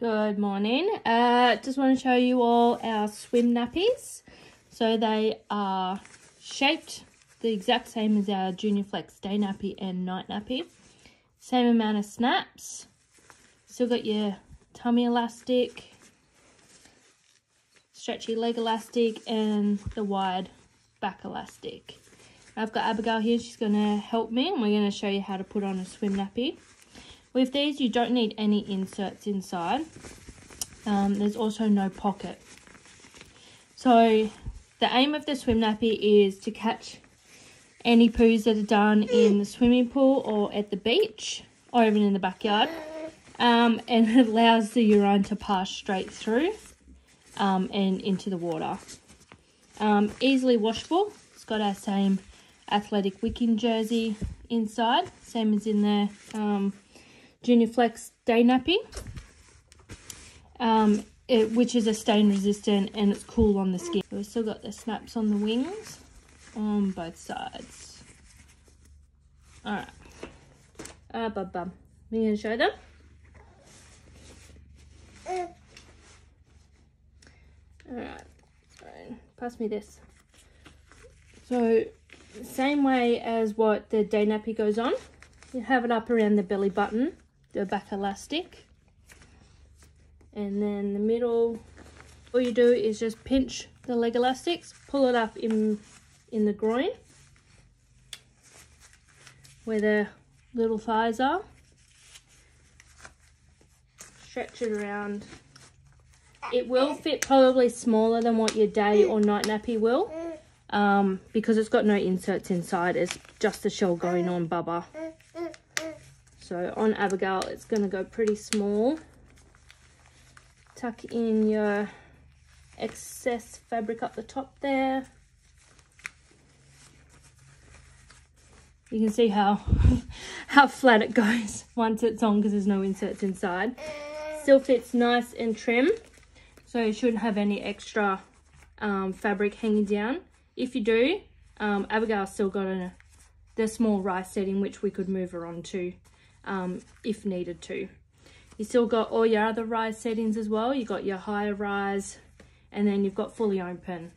Good morning. Just want to show you all our swim nappies. So they are shaped the exact same as our Junior Flex day nappy and night nappy. Same amount of snaps. Still got your tummy elastic, stretchy leg elastic, and the wide back elastic. I've got Abigail here. She's going to help me, and we're going to show you how to put on a swim nappy. With these, you don't need any inserts inside. There's also no pocket. So the aim of the swim nappy is to catch any poos that are done in the swimming pool or at the beach or even in the backyard. And it allows the urine to pass straight through and into the water. Easily washable. It's got our same athletic wicking jersey inside, same as in the Junior Flex day nappy, which is a stain resistant and it's cool on the skin. We've still got the snaps on the wings on both sides. Alright, I'm going to show them. Alright, sorry, pass me this. So, same way as what the day nappy goes on, you have it up around the belly button, the back elastic, and then the middle, all you do is just pinch the leg elastics, pull it up in the groin where the little thighs are, stretch it around. It will fit probably smaller than what your day or night nappy will, because it's got no inserts inside. It's just the shell going on Bubba. So on Abigail, it's going to go pretty small. Tuck in your excess fabric up the top there. You can see how flat it goes once it's on because there's no inserts inside. Still fits nice and trim, so you shouldn't have any extra fabric hanging down. If you do, Abigail's still got the small rise setting which we could move her on to if needed to. You still got all your other rise settings as well. You've got your higher rise, and then you've got fully open.